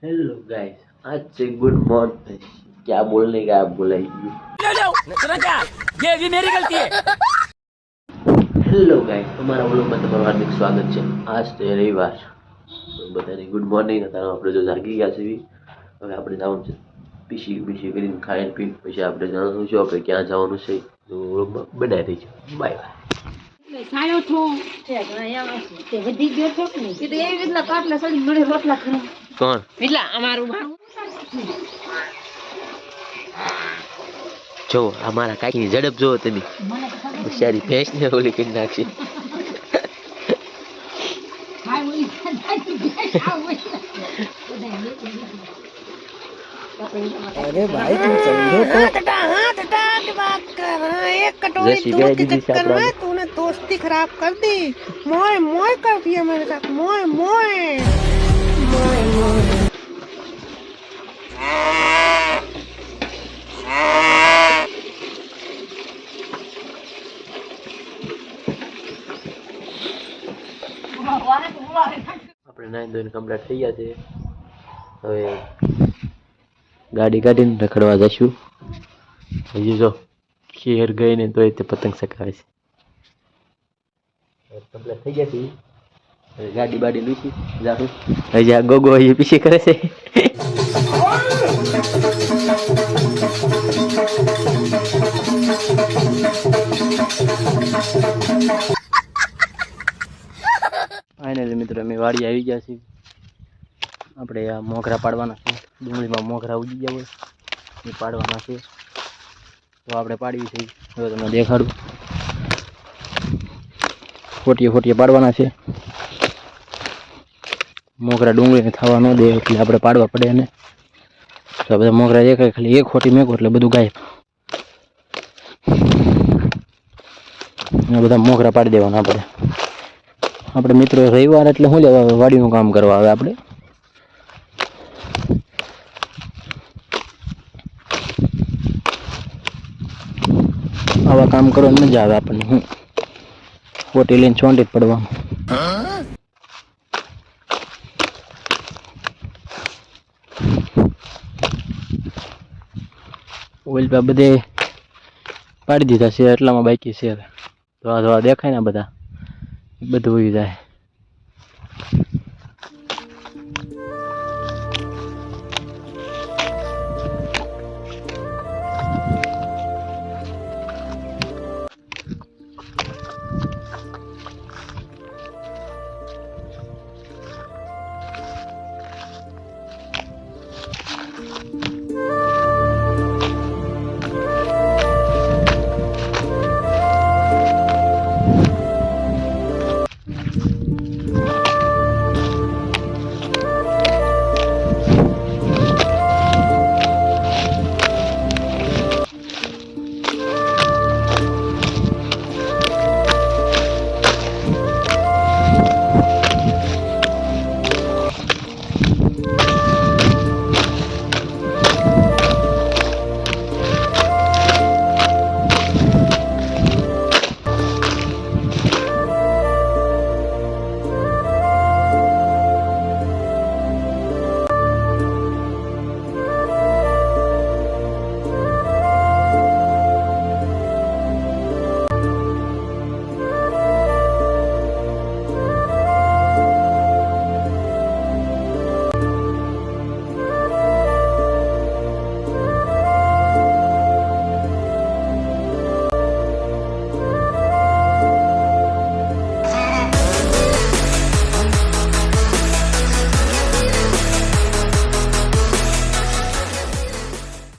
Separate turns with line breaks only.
Hello guys, आज से good morning. क्या बोलने का आप बोलेंगे? ये भी मेरी गलती है। હેલો ગાઈસ, તમારા વ્લોગમાં તમારું હાર્દિક સ્વાગત છે। આજ તો રવિવાર, તો બધાને ગુડ મોર્નિંગ। અત્યારે આપણે જો જાગી ગયા છીએ, હવે આપણે જવાનું છે પીસી કરીને ખાઈને પીને પછી આપણે જવાનું છે આપણે ક્યાં જવાનું છે, તો વ્લોગમાં બનાવી દઈશું। Bye bye.
સાયો છો તે ગયા તે વધી ગયો છો કે નહીં? એ એવી રીતના કાટલા સડી મળે રોટલા ખરા
કોણ
એટલે અમારું ભાવ
જો અમારા કાકીની ઝડપ જોવો તમે, હોશિયારી ભેંસ ને ઓલી કરી નાખશે।
अरे भाई तुम समझो तो हाथ की बात कर रहा है। एक कटोरी दूध के चक्कर में तूने दोस्ती खराब कर दी। मोए मोए कर दिया मेरे साथ, मोए मोए मोए मोए।
આપણે નાઈ ધોઈને કમ્પ્લીટ થઈ ગયા છે, હવે ગાડી કાઢીને રખડવા જઈશું। હજી જો ખેર ગઈ ને તોય તે પતંગ ચગાવે છે। કમ્પ્લીટ થઈ ગયા છે, હવે ગાડી બાડી લૂસી જાશું। હજી આ ગોગો એ પીછી કરે છે। ફાઇનલી મિત્રો અમે વાડી આવી ગયા છીએ। આપણે આ મોગરા પાડવાના છે, ડુંગળીમાં મોગરા ઉગી ગયા હોય એ પાડવાના છે, તો આપણે પાડવી છે। હવે તમને દેખાડું, ફોટીએ પાડવાના છે। મોગરા ડુંગળીને થવા ન દે એટલે આપણે પાડવા પડે ને। તો બધા મોગરા દેખાય, ખાલી એક ખોટી મેકો એટલે બધું ગાયબ। બધા મોગરા પાડી દેવાના આપણે મિત્રો રવિવાર એટલે શું લેવા વાડીનું કામ કરવા આવે આપણે। આવા કામ કરવાની મજા આવે આપણને। હું ખોટી લઈને છોંડી જ પડવાનું। ઓઇલ પા બધે પાડી દીધા છે, એટલામાં બાકી છે। ધોવા દેખાય ને બધા બધું ઉઈ જાય।